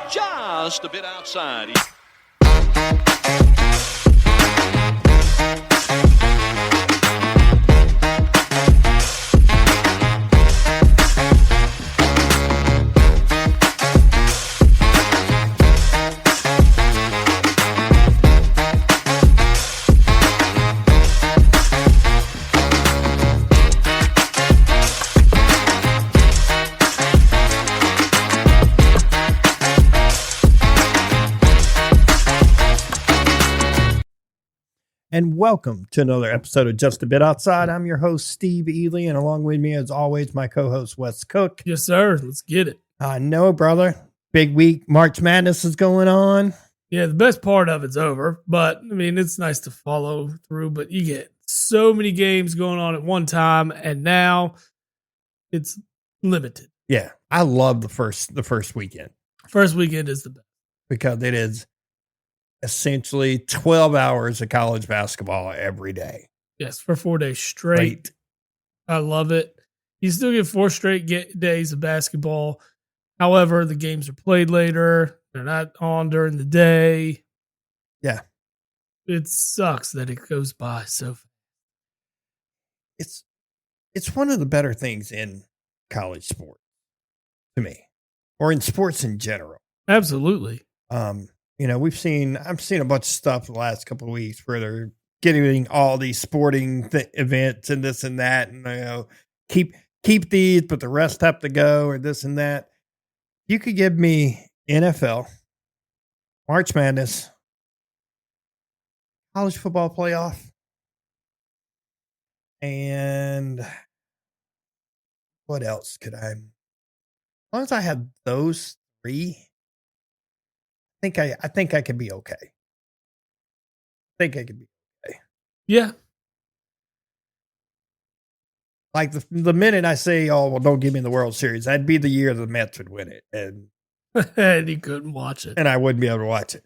Just a bit outside. And welcome to another episode of Just a Bit Outside. I'm your host, Steve Ely, and along with me, as always, my co-host, Wes Cook. Yes, sir. Let's get it. I know, brother. Big week. March Madness is going on. Yeah, the best part of it's over, but, I mean, it's nice to follow through, but you get so many games going on at one time, and now it's limited. Yeah, I love the first weekend. First weekend is the best. Because it is essentially 12 hours of college basketball every day. Yes, for 4 days straight. I love it. You still get 4 straight days of basketball. However, the games are played later. They're not on during the day. Yeah. It sucks that it goes by so fast. It's one of the better things in college sport to me, or in sports in general. Absolutely. I've seen a bunch of stuff the last couple of weeks where they're getting all these sporting events and this and that, and keep these, but the rest have to go, or this and that. You could give me NFL, March Madness, college football playoff, and what else could I? As long as I have those three, I think I could be okay. Yeah. Like the minute I say, "Oh, well, don't give me the World Series," that'd be the year the Mets would win it, and and you couldn't watch it, and I wouldn't be able to watch it.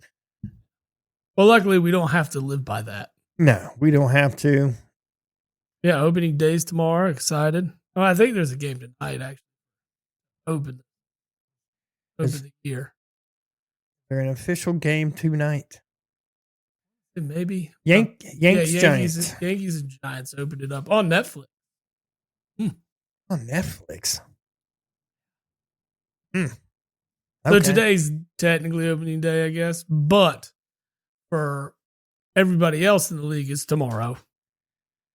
Well, luckily, we don't have to live by that. No, we don't have to. Yeah, opening days tomorrow. Excited. Oh, I think there's a game tonight. Actually, open the year. They're an official game tonight. Maybe Yankees Giants. Giants. Yankees and Giants opened it up on Netflix. On Netflix. So Okay. today's technically opening day, I guess, but for everybody else in the league, it's tomorrow.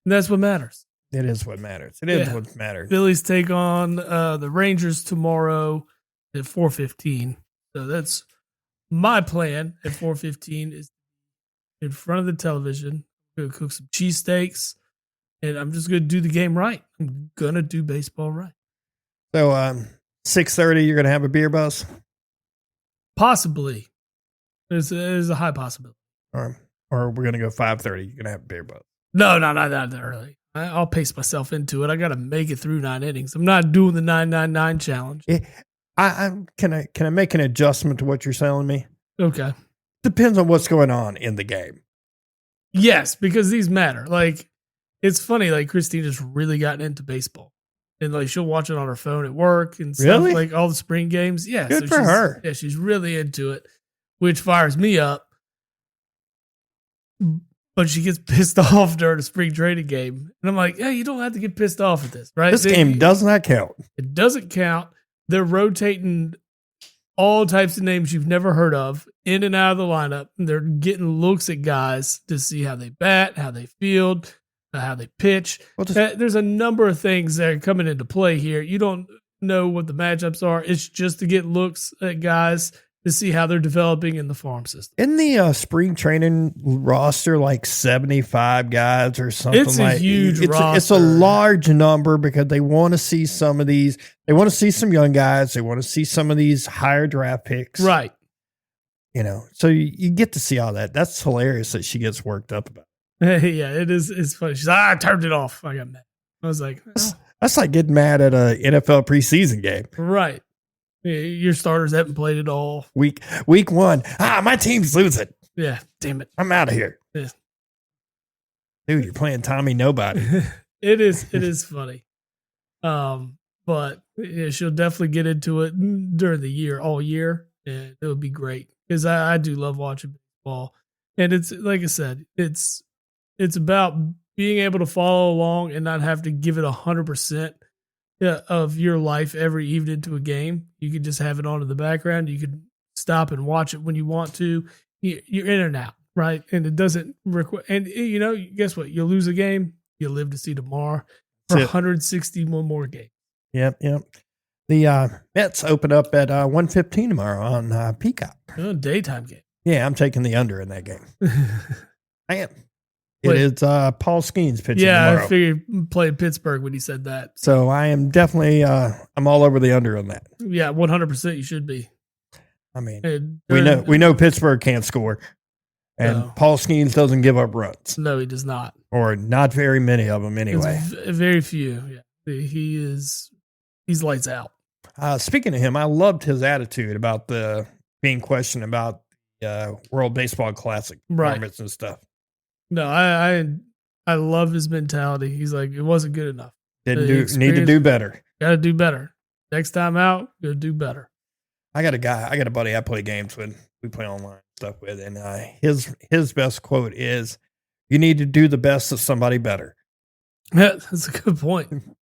And that's what matters. It is what matters. It is what matters. Phillies take on the Rangers tomorrow at 4:15. So that's my plan at 4:15 is in front of the television. I'm going to cook some cheesesteaks, and I'm just going to do the game right. I'm going to do baseball right. So 6:30, you're going to have a beer buzz? Possibly. There's a high possibility. Or we're going to go 5:30. You're going to have a beer buzz. No, not that early. I'll pace myself into it. I got to make it through 9 innings. I'm not doing the 999 challenge. Can I make an adjustment to what you're telling me? Okay. Depends on what's going on in the game. Yes, because these matter. Like, it's funny, like Christina's really gotten into baseball. And like she'll watch it on her phone at work and stuff, Really? like all the spring games. Yeah. Good for her. Yeah, she's really into it, which fires me up. But she gets pissed off during a spring training game. And I'm like, yeah, you don't have to get pissed off at this, right? This game does not count. It doesn't count. They're rotating all types of names you've never heard of in and out of the lineup. They're getting looks at guys to see how they bat, how they field, how they pitch. There's a number of things that are coming into play here. You don't know what the matchups are. It's just to get looks at guys to see how they're developing in the farm system. In the spring training roster, like 75 guys or something. It's a huge roster. It's a large number because they want to see some of these. They want to see some young guys. They want to see some of these higher draft picks. Right. So you get to see all that. That's hilarious that she gets worked up about. Yeah, it is. It's funny. She's like, I turned it off. I got mad. I was like, that's like getting mad at an NFL preseason game. Right. Your starters haven't played at all. Week 1. My team's losing. Yeah, damn it. I'm out of here. Yeah. Dude, you're playing Tommy Nobody. It is funny. But yeah, she'll definitely get into it during the year, all year. and it would be great because I do love watching baseball. And it's like I said, it's about being able to follow along and not have to give it 100% of your life every evening to a game. You can just have it on in the background. You can stop and watch it when you want to. You're in and out, right? And it doesn't require. And guess what? You'll lose a game. You'll live to see tomorrow for 161 more games. Yep. The Mets open up at 1:15 tomorrow on Peacock. Daytime game. Yeah, I'm taking the under in that game. I am. It is Paul Skeens pitching tomorrow. I figured playing Pittsburgh when he said that. So I am definitely I'm all over the under on that. Yeah, 100% you should be. I mean, we know Pittsburgh can't score, and Paul Skeens doesn't give up runs. No, he does not, or not very many of them anyway. Very few. Yeah, he's lights out. Speaking of him, I loved his attitude about being questioned about World Baseball Classic performance and stuff. No, I love his mentality. He's like, it wasn't good enough. Need to do better. Got to do better. Next time out, go do better. I got a buddy I play games with. We play online stuff with, and his best quote is, "You need to do the best of somebody better." Yeah, that's a good point.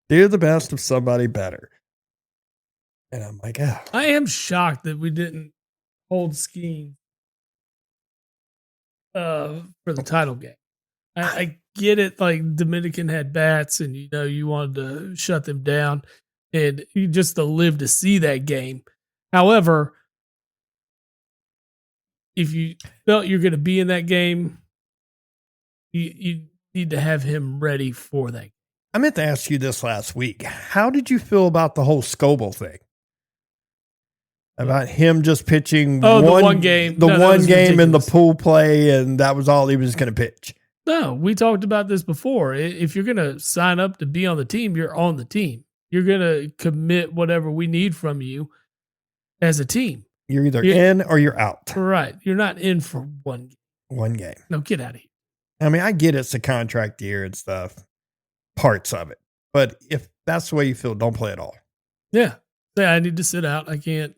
Do the best of somebody better. And I'm like, I am shocked that we didn't hold Skeens for the title game. I get it. Like Dominican had bats, and you wanted to shut them down, and you just to live to see that game. However, if you felt you're going to be in that game, you need to have him ready for that. I meant to ask you this last week. How did you feel about the whole Scoble thing? About him just pitching the one game. The one game in the pool play, and that was all he was going to pitch. No, we talked about this before. If you're going to sign up to be on the team, you're on the team. You're going to commit whatever we need from you as a team. You're either in or you're out. Right. You're not in for one game. One game. No, get out of here. I mean, I get it's a contract year and stuff, parts of it. But if that's the way you feel, don't play at all. Yeah. I need to sit out. I can't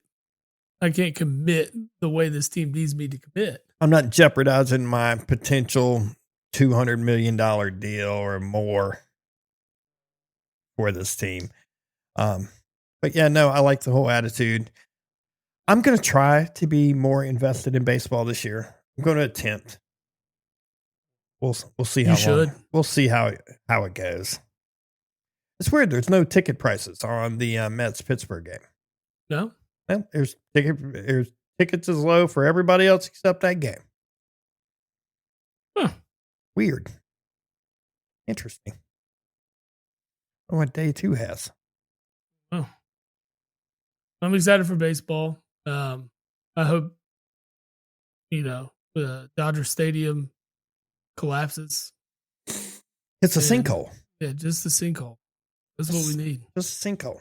commit the way this team needs me to commit. I'm not jeopardizing my potential $200 million deal or more for this team. But yeah, no, I like the whole attitude. I'm going to try to be more invested in baseball this year. I'm going to attempt. We'll see how we'll see how it goes. It's weird. There's no ticket prices on the Mets Pittsburgh game. No. Well, there's tickets as low for everybody else except that game. Huh. Weird. Interesting. I wonder what day 2 has. Oh. I'm excited for baseball. I hope, the Dodger Stadium collapses. It's a sinkhole. Yeah, just a sinkhole. That's what we need. Just a sinkhole.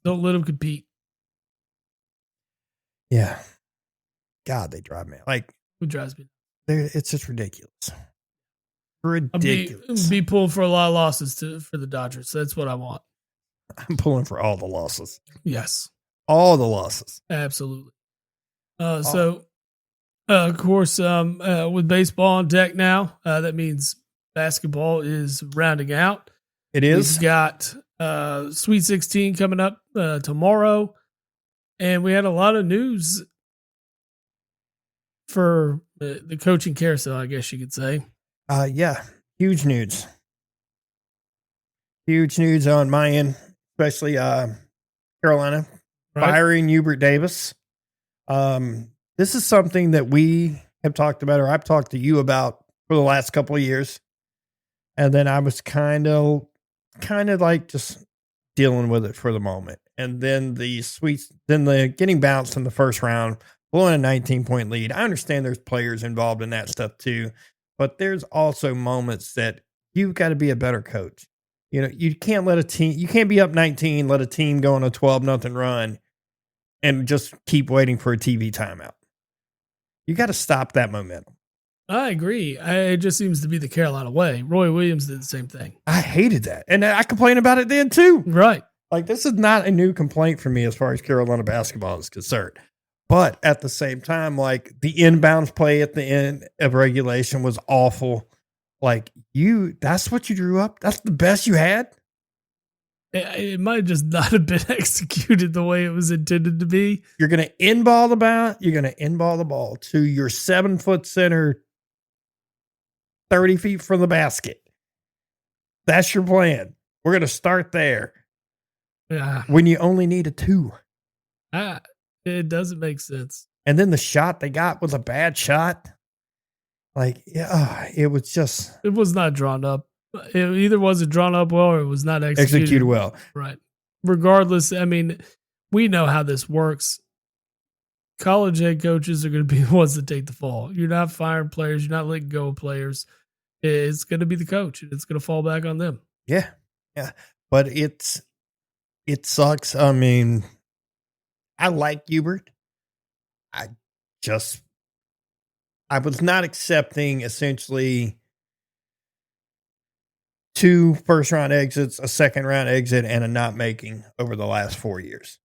Don't let them compete. Yeah. God, they drive me. Like, who drives me? It's just ridiculous. Ridiculous. I'll be pulling for a lot of losses for the Dodgers. That's what I want. I'm pulling for all the losses. Yes. All the losses. Absolutely. So, of course, with baseball on deck now, that means basketball is rounding out. It is. We've got Sweet 16 coming up tomorrow. And we had a lot of news for the coaching carousel, I guess you could say. Yeah, huge news. Huge news on my end, especially Carolina firing Hubert Davis. This is something that we have talked about, or I've talked to you about for the last couple of years. And then I was kind of like just dealing with it for the moment. And then the getting bounced in the first round, blowing a 19-point lead. I understand there's players involved in that stuff too, but there's also moments that you've got to be a better coach. You can't you can't be up 19, let a team go on a 12-0 run and just keep waiting for a TV timeout. You got to stop that momentum. I agree. It just seems to be the Carolina way. Roy Williams did the same thing. I hated that. And I complained about it then too. Right. Like, this is not a new complaint for me as far as Carolina basketball is concerned. But at the same time, like, the inbounds play at the end of regulation was awful. Like, that's what you drew up? That's the best you had? It might just not have been executed the way it was intended to be. You're going to inball the ball to your 7-foot center 30 feet from the basket. That's your plan. We're going to start there. Yeah. When you only need a 2. It doesn't make sense. And then the shot they got was a bad shot. Like, yeah, it was not drawn up. It either wasn't drawn up well or it was not executed well. Right. Regardless, I mean, we know how this works. College head coaches are going to be the ones that take the fall. You're not firing players. You're not letting go of players. It's going to be the coach, and it's going to fall back on them. Yeah. Yeah. But it sucks. I mean, I like Hubert. I was not accepting essentially 2 first-round exits, a second-round exit, and a not making over the last 4 years.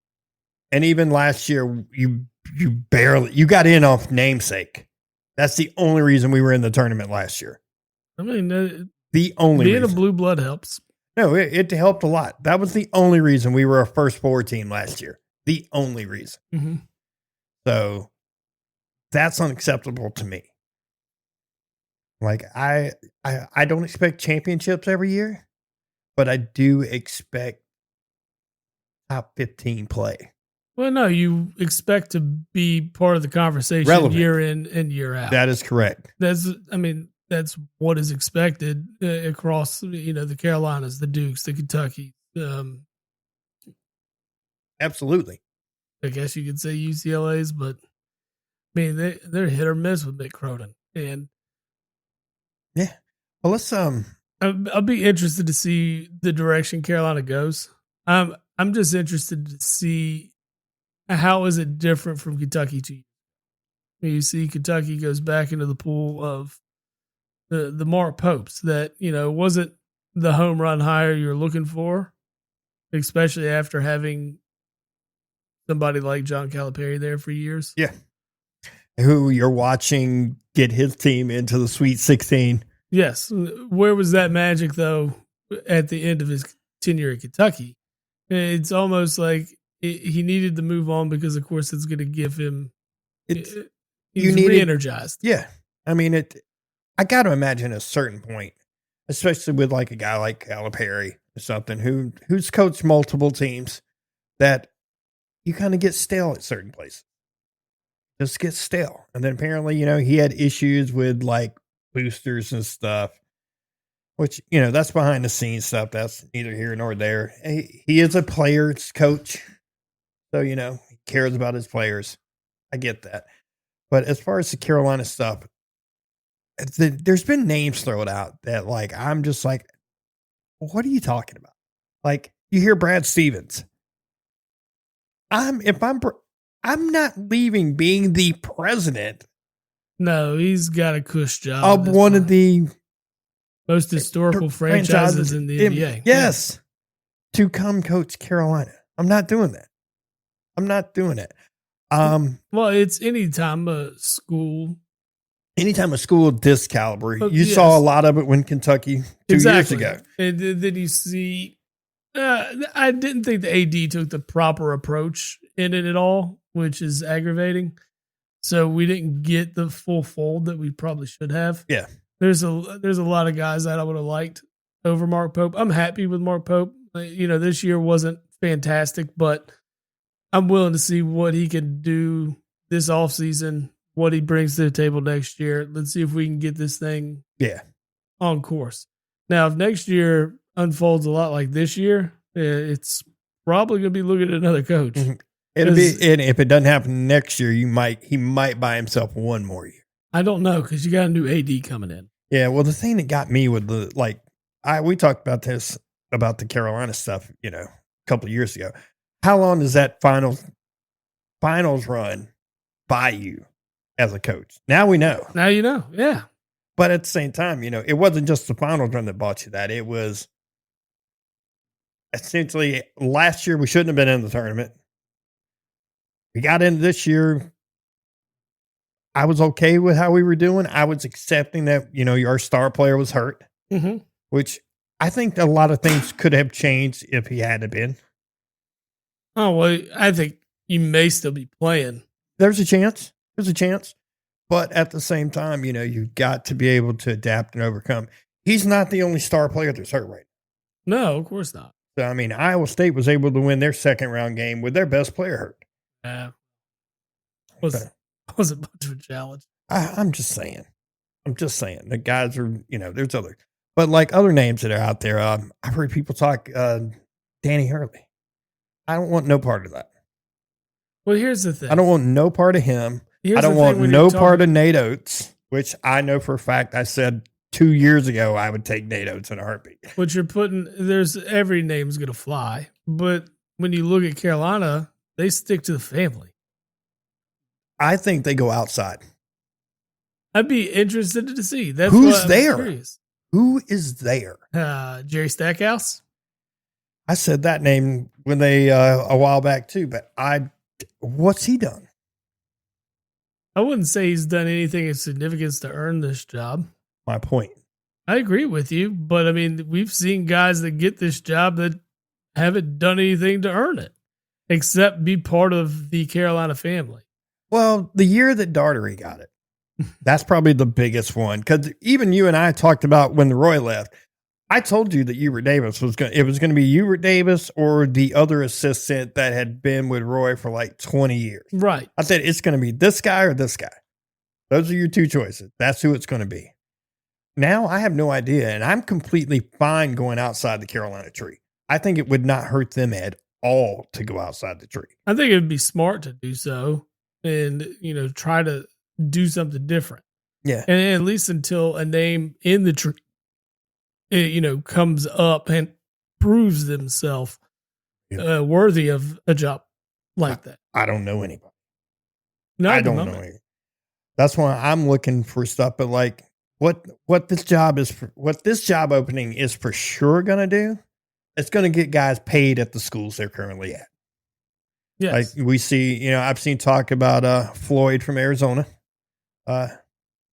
And even last year, you got in off namesake. That's the only reason we were in the tournament last year. I mean, the only being reason. a blue blood helps. No, it helped a lot. That was the only reason we were a first 4 team last year. The only reason. Mm-hmm. So that's unacceptable to me. Like, I don't expect championships every year, but I do expect top 15 play. Well, no, you expect to be part of the conversation Relevant. Year in and year out. That is correct. That's what is expected across, the Carolinas, the Dukes, the Kentucky. Absolutely. I guess you could say UCLA's, but I mean, they're hit or miss with Mick Cronin. And yeah, well, let's I'll be interested to see the direction Carolina goes. I'm just interested to see how is it different from Kentucky to you. You see, Kentucky goes back into the pool of the Mark Popes that wasn't the home run hire you're looking for, especially after having somebody like John Calipari there for years. Yeah. Who you're watching get his team into the Sweet 16. Yes. Where was that magic, though, at the end of his tenure in Kentucky? It's almost like he needed to move on because, of course, it's going to give him he's re-energized. Yeah. I mean, I got to imagine a certain point, especially with like a guy like Calipari or something who's coached multiple teams, that you kind of get stale at certain places. Just get stale. And then apparently, he had issues with like boosters and stuff, which, that's behind the scenes stuff. That's neither here nor there. He is a player's coach. So, he cares about his players. I get that. But as far as the Carolina stuff, there's been names thrown out that like, I'm just like, what are you talking about? Like, you hear Brad Stevens. I'm not leaving being the president. No, he's got a cush job of one of the most historical franchises in the NBA. Yes. To come coach Carolina. I'm not doing that. I'm not doing it. Well, it's anytime a school of this caliber. You saw a lot of it when Kentucky 2 years ago. And then you see, I didn't think the AD took the proper approach in it at all, which is aggravating. So we didn't get the full fold that we probably should have. Yeah. There's a lot of guys that I would have liked over Mark Pope. I'm happy with Mark Pope. This year wasn't fantastic, but I'm willing to see what he can do this offseason, what he brings to the table next year. Let's see if we can get this thing on course. Now, if next year unfolds a lot like this year, it's probably going to be looking at another coach. Mm-hmm. And if it doesn't happen next year, he might buy himself one more year. I don't know, because you got a new AD coming in. Yeah, well, the thing that got me with we talked about this, about the Carolina stuff, a couple of years ago. How long does that finals run buy you as a coach? Now we know. Now you know, yeah. But at the same time, it wasn't just the finals run that bought you that. It was essentially last year we shouldn't have been in the tournament. We got into this year. I was okay with how we were doing. I was accepting that, our star player was hurt, which I think a lot of things could have changed if he hadn't been. Oh, well, I think you may still be playing. There's a chance. But at the same time, you've got to be able to adapt and overcome. He's not the only star player that's hurt right now. No, of course not. So, Iowa State was able to win their second round game with their best player hurt. Yeah. Was a bunch of a challenge. I'm just saying. The guys are, there's other. But like other names that are out there, I've heard people talk Danny Hurley. I don't want no part of that. Well, here's the thing. I don't want no part of him. I don't want no part of Nate Oates, which I know for a fact I said 2 years ago I would take Nate Oates in a heartbeat. But you're there's every name's going to fly. But when you look at Carolina, they stick to the family. I think they go outside. I'd be interested to see. Who's there? Who is there? Jerry Stackhouse. I said that name when they a while back too, but what's he done? I wouldn't say he's done anything of significance to earn this job. My point. I agree with you, but we've seen guys that get this job that haven't done anything to earn it, except be part of the Carolina family. Well, the year that Dartery got it, that's probably the biggest one. Because even you and I talked about when Roy left. I told you that Hubert Davis was going to be Hubert Davis or the other assistant that had been with Roy for like 20 years. Right. I said, it's going to be this guy or this guy. Those are your two choices. That's who it's going to be. Now I have no idea. And I'm completely fine going outside the Carolina tree. I think it would not hurt them at all to go outside the tree. I think it would be smart to do so and, try to do something different. Yeah. And at least until a name in the tree, comes up and proves themselves worthy of a job like that. I don't know anybody. No, I don't know anybody. That's why I'm looking for stuff. But like what this job opening is for sure going to do, it's going to get guys paid at the schools they're currently at. Yes. Like we see, I've seen talk about Floyd from Arizona,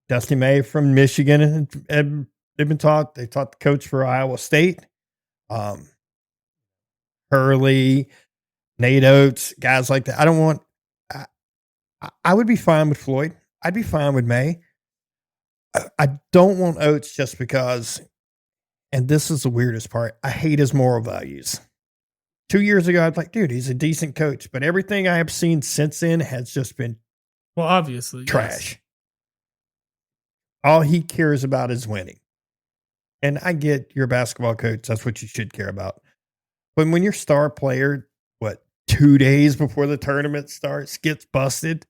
Dusty May from Michigan, and they taught the coach for Iowa State, Hurley, Nate Oates, guys like that. I would be fine with Floyd. I'd be fine with May. I don't want Oates just because, and this is the weirdest part, I hate his moral values. 2 years ago, I'd like, dude, he's a decent coach, but everything I have seen since then has just been obviously trash. Yes. All he cares about is winning. And I get you're a basketball coach. That's what you should care about. But when your star player, 2 days before the tournament starts, gets busted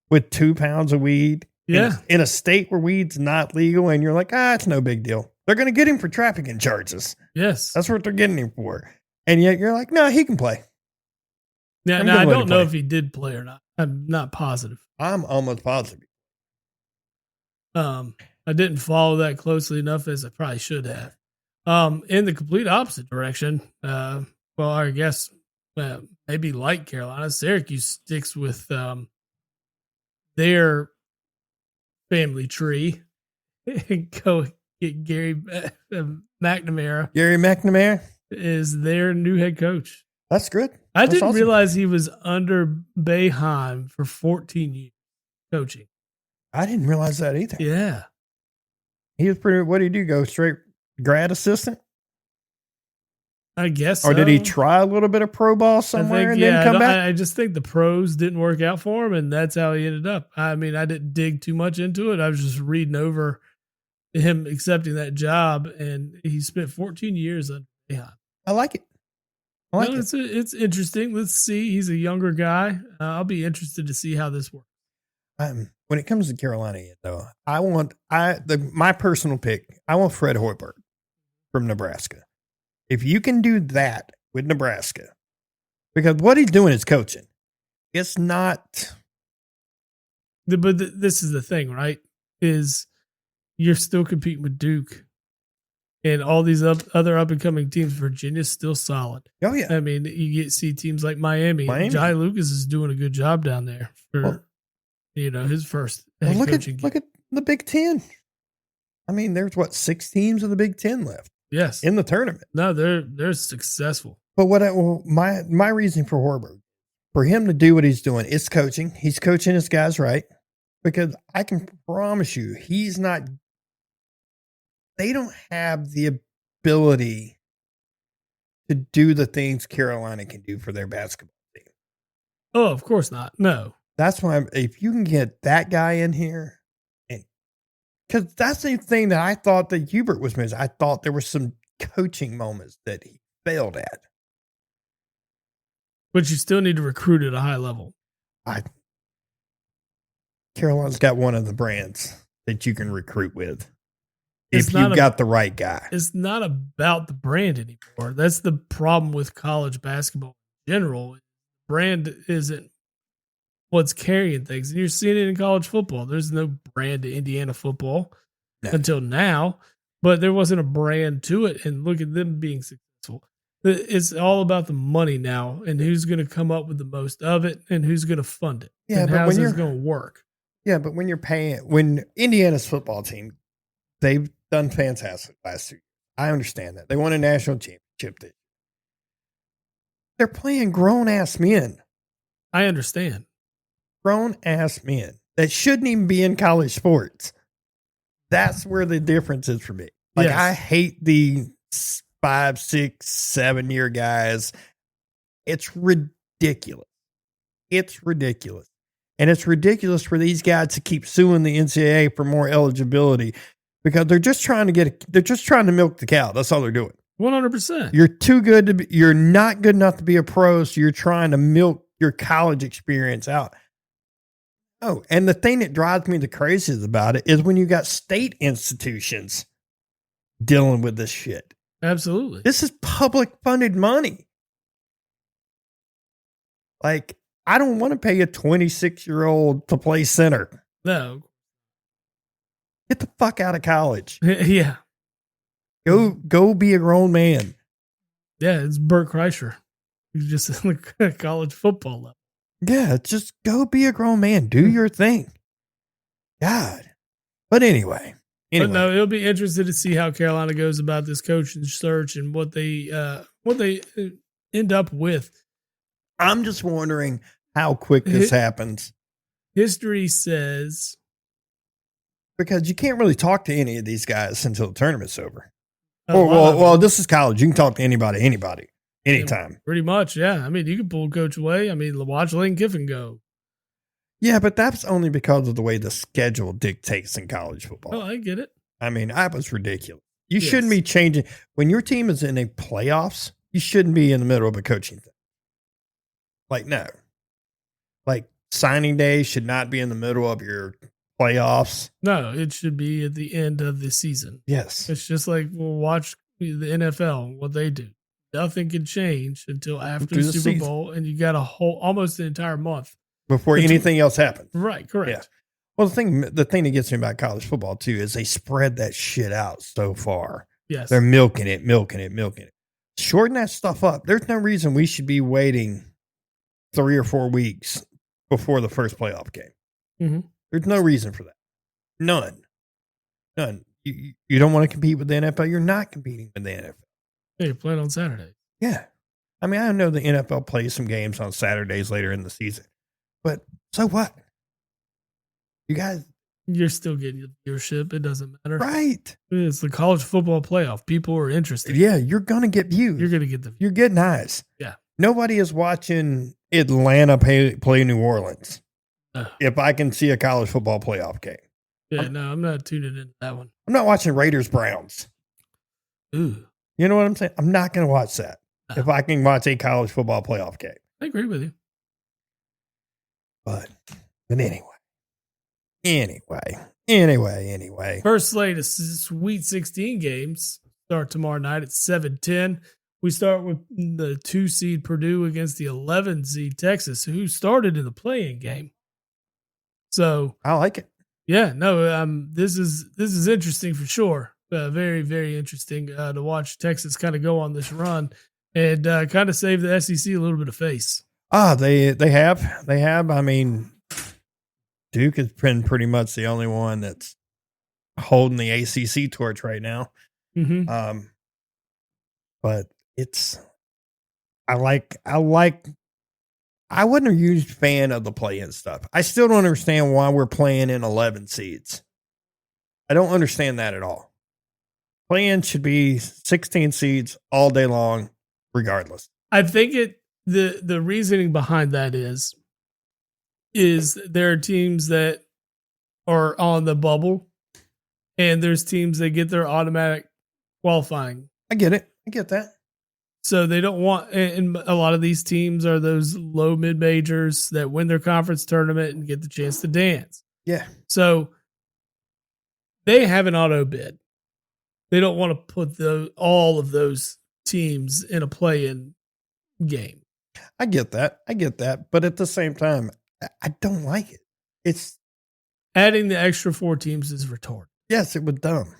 with 2 pounds of weed in a state where weed's not legal, and you're like, it's no big deal. They're going to get him for trafficking charges. Yes. That's what they're getting him for. And yet you're like, no, he can play. Yeah, now I don't know if he did play or not. I'm not positive. I'm almost positive. I didn't follow that closely enough as I probably should have. In the complete opposite direction, I guess maybe like Carolina, Syracuse sticks with their family tree and go get Gary McNamara. Gary McNamara is their new head coach. That's good. I didn't realize he was under Boeheim for 14 years coaching. I didn't realize that either. Yeah. He was pretty, what did he do? Go straight grad assistant? I guess Or did he try a little bit of pro ball somewhere and then come back? I just think the pros didn't work out for him, and that's how he ended up. I didn't dig too much into it. I was just reading over him accepting that job, and he spent 14 years under Boeheim. I like it. It's interesting. Let's see. He's a younger guy. I'll be interested to see how this works. When it comes to Carolina, though, my personal pick, I want Fred Hoiberg from Nebraska. If you can do that with Nebraska, because what he's doing is coaching. It's not. But this is the thing, right? Is you're still competing with Duke and all these other up and coming teams, Virginia's still solid. Oh yeah. I mean, you see teams like Miami. Jai Lucas is doing a good job down there for his first head coaching. Look at the Big Ten. I mean, there's 6 teams in the Big Ten left. Yes, in the tournament. No, they're successful. But my reasoning for Hoiberg, for him to do what he's doing, is coaching. He's coaching his guys right, because I can promise you, he's not. They don't have the ability to do the things Carolina can do for their basketball team. Oh, of course not. No. That's why if you can get that guy in here, because that's the thing that I thought that Hubert was missing. I thought there were some coaching moments that he failed at. But you still need to recruit at a high level. Carolina's got one of the brands that you can recruit with. If you've got the right guy. It's not about the brand anymore. That's the problem with college basketball in general. Brand isn't what's carrying things. And you're seeing it in college football. There's no brand to Indiana football until now, but there wasn't a brand to it. And look at them being successful. It's all about the money now and who's going to come up with the most of it and who's going to fund it. Yeah, and but how's it's going to work. Yeah, but when Indiana's football team, they've done fantastic last year. I understand that. They won a national championship this year. They're playing grown-ass men. I understand. Grown-ass men that shouldn't even be in college sports. That's where the difference is for me. Like, yes. I hate the 5, 6, 7-year guys. It's ridiculous. It's ridiculous. And it's ridiculous for these guys to keep suing the NCAA for more eligibility, because they're just trying to milk the cow. That's all they're doing. 100%. You're too good to be, you're not good enough to be a pro, so you're trying to milk your college experience out. Oh, and the thing that drives me the craziest about it is when you got state institutions dealing with this shit. Absolutely. This is public funded money. Like, I don't want to pay a 26-year-old to play center. No. Get the fuck out of college. Yeah. Go be a grown man. Yeah, it's Bert Kreischer. He's just in the college football level. Yeah, just go be a grown man. Do your thing. God. But anyway. But no, it'll be interesting to see how Carolina goes about this coaching search and what they end up with. I'm just wondering how quick this happens. History says, because you can't really talk to any of these guys until the tournament's over. Well, this is college. You can talk to anybody, anytime. Yeah, pretty much, yeah. I mean, you can pull coach away. I mean, watch Lane Kiffin go. Yeah, but that's only because of the way the schedule dictates in college football. Oh, I get it. I mean, that was ridiculous. You shouldn't be changing. When your team is in a playoffs, you shouldn't be in the middle of a coaching thing. Like, no. Like, signing day should not be in the middle of your playoffs. No, it should be at the end of the season. Yes. It's just like, we'll watch the NFL, what they do. Nothing can change until after the Super Bowl, and you got almost an entire month before anything else happens. Right, correct. Yeah. Well, the thing that gets me about college football too is they spread that shit out so far. Yes. They're milking it. Shorten that stuff up. There's no reason we should be waiting 3 or 4 weeks before the first playoff game. Mm-hmm. There's no reason for that. None. You don't want to compete with the NFL. You're not competing with the NFL. Yeah, you're playing on Saturday. Yeah. I mean, I know the NFL plays some games on Saturdays later in the season, but so what? You guys. You're still getting your viewership. It doesn't matter. Right. It's the college football playoff. People are interested. Yeah, you're going to get views. You're going to get the views. You're getting eyes. Yeah. Nobody is watching Atlanta play New Orleans. If I can see a college football playoff game. Yeah, I'm not tuning into that one. I'm not watching Raiders Browns. Ooh. You know what I'm saying? I'm not going to watch that if I can watch a college football playoff game. I agree with you. But anyway. First slate of Sweet 16 games start tomorrow night at 7:10. We start with the 2 seed Purdue against the 11 seed Texas, who started in the play-in game. So I like it. Yeah, no, this is interesting for sure. Very, very interesting to watch Texas kind of go on this run and kind of save the SEC a little bit of face. They have. I mean, Duke has been pretty much the only one that's holding the ACC torch right now. Mm-hmm. But I wasn't a huge fan of the play-in stuff. I still don't understand why we're playing in 11 seeds. I don't understand that at all. Play-in should be 16 seeds all day long, regardless. I think the reasoning behind that is there are teams that are on the bubble, and there's teams that get their automatic qualifying. I get it. I get that. So they don't want, and a lot of these teams are those low mid majors that win their conference tournament and get the chance to dance. Yeah. So they have an auto bid. They don't want to put all of those teams in a play-in game. I get that. But at the same time, I don't like it. It's adding the extra 4 teams is retarded. Yes, it was dumb.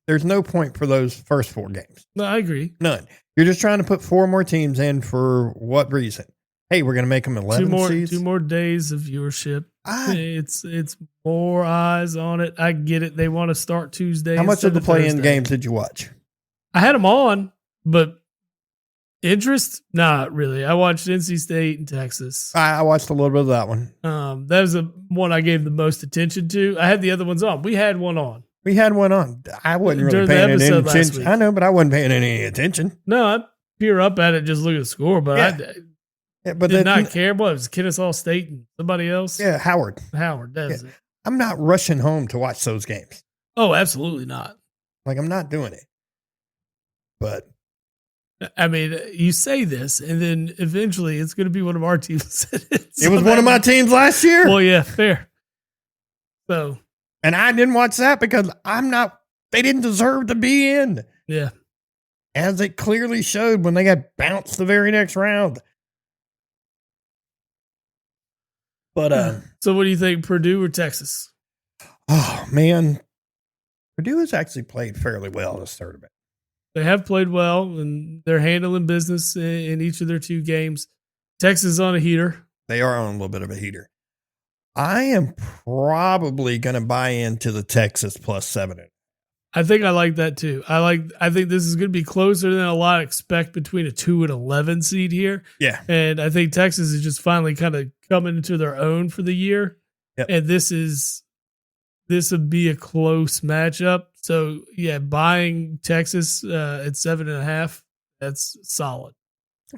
There's no point for those first 4 games. No, I agree. None. You're just trying to put 4 more teams in for what reason? Hey, we're going to make them 11 seeds. 2 more days of viewership. It's more eyes on it. I get it. They want to start Tuesday. How much of the play-in games did you watch? I had them on, but interest? Not really. I watched NC State and Texas. I watched a little bit of that one. That was the one I gave the most attention to. I had the other ones on. We had one on. I wasn't really paying any attention. I know, but I wasn't paying any attention. No, I peer up at it, just look at the score, but I did not care. What, it was Kennesaw State and somebody else? Yeah, Howard. That was it. I'm not rushing home to watch those games. Oh, absolutely not. Like, I'm not doing it. But I mean, you say this, and then eventually it's going to be one of our teams. It was one of my teams last year. Well, yeah, fair. So, and I didn't watch that because they didn't deserve to be in. Yeah. As it clearly showed when they got bounced the very next round. But so what do you think, Purdue or Texas? Oh man, Purdue has actually played fairly well this tournament. They have played well, and they're handling business in each of their 2 games. Texas is on a heater. They are on a little bit of a heater. I am probably going to buy into the Texas +7. I think I like that too. I think this is going to be closer than a lot expect between a 2 and 11 seed here. Yeah. And I think Texas is just finally kind of coming into their own for the year. Yep. And this would be a close matchup. So yeah, buying Texas at 7.5, that's solid.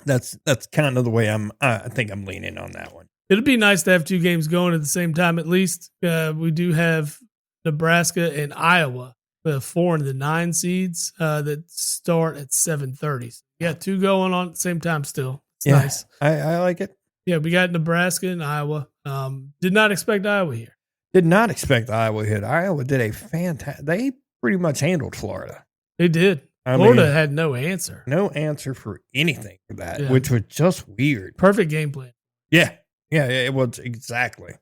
That's kind of the way I think I'm leaning on that one. It'd be nice to have 2 games going at the same time, at least. We do have Nebraska and Iowa, the 4 and the 9 seeds that start at 7:30. So you got 2 going on at the same time still. It's nice. I like it. Yeah, we got Nebraska and Iowa. Did not expect Iowa here. Did not expect Iowa hit. Iowa did a fantastic. They pretty much handled Florida. They did. Florida had no answer. No answer for anything for that, which was just weird. Perfect game plan. Yeah, it was exactly.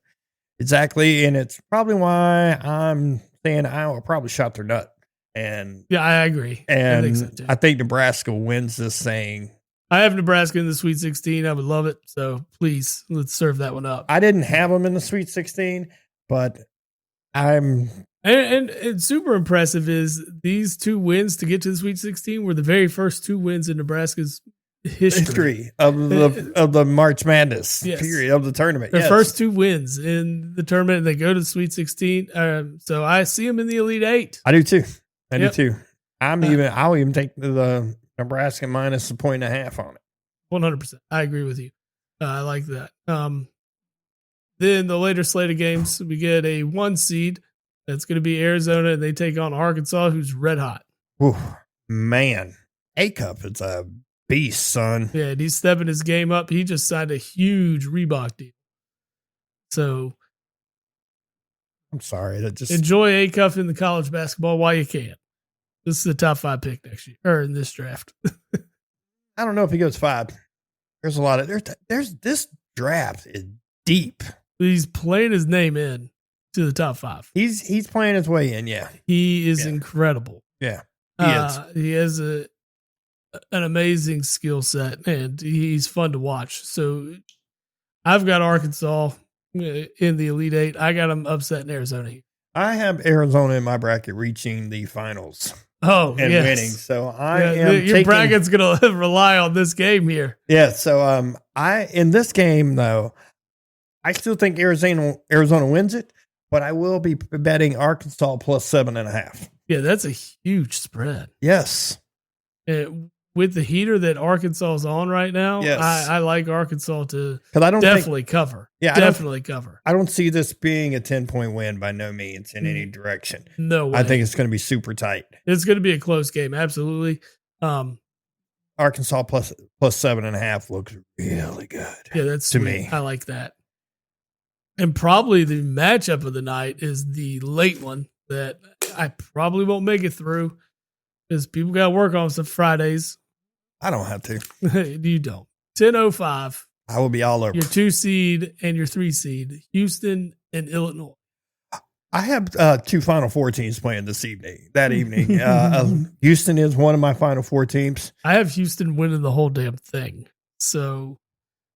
And it's probably why I'm saying Iowa probably shot their nut. And yeah, I agree. And I think so too. I think Nebraska wins this thing. I have Nebraska in the Sweet 16. I would love it. So please, let's serve that one up. I didn't have them in the Sweet 16, but I'm. And super impressive is these 2 wins to get to the Sweet 16 were the very first 2 wins in Nebraska's history of the March Madness period of the tournament. Their first 2 wins in the tournament, and they go to the Sweet 16. So I see them in the Elite 8. I do too. Do too. I'll even take the Nebraska minus 1.5 on it. 100%. I agree with you. I like that. Then the later slate of games, we get a 1 seed. That's going to be Arizona, and they take on Arkansas, who's red hot. Ooh, man. A-Cup is a beast, son. Yeah, and he's stepping his game up. He just signed a huge Reebok deal. So I'm sorry. Enjoy A-Cup in the college basketball while you can. This is the top 5 pick next year, or in this draft. I don't know if he goes 5. There's a lot of there's this draft is deep. He's playing his name in to the top 5. He's playing his way in. Yeah, He is incredible. yeah, he is. He has an amazing skill set, and he's fun to watch. So I've got Arkansas in the Elite Eight. I got them upsetting Arizona here. I have Arizona in my bracket reaching the finals. Oh, and yes. winning. So I am your bracket's going to rely on this game here. Yeah. So in this game though, I still think Arizona wins it, but I will be betting Arkansas plus 7.5. Yeah, that's a huge spread. Yes. With the heater that Arkansas is on right now, yes. I like Arkansas to cover. Yeah, definitely cover. I don't see this being a 10-point win by no means in any direction. No way. I think it's going to be super tight. It's going to be a close game. Absolutely. Arkansas plus 7.5 looks really good. Yeah, that's to sweet. me. I like that. And probably the matchup of the night is the late one that I probably won't make it through because people got to work on some Fridays. I don't have to. You don't. 10:05. I will be all over. Your 2 seed and your 3 seed, Houston and Illinois. I have 2 Final Four teams playing that evening. Houston is one of my Final Four teams. I have Houston winning the whole damn thing. So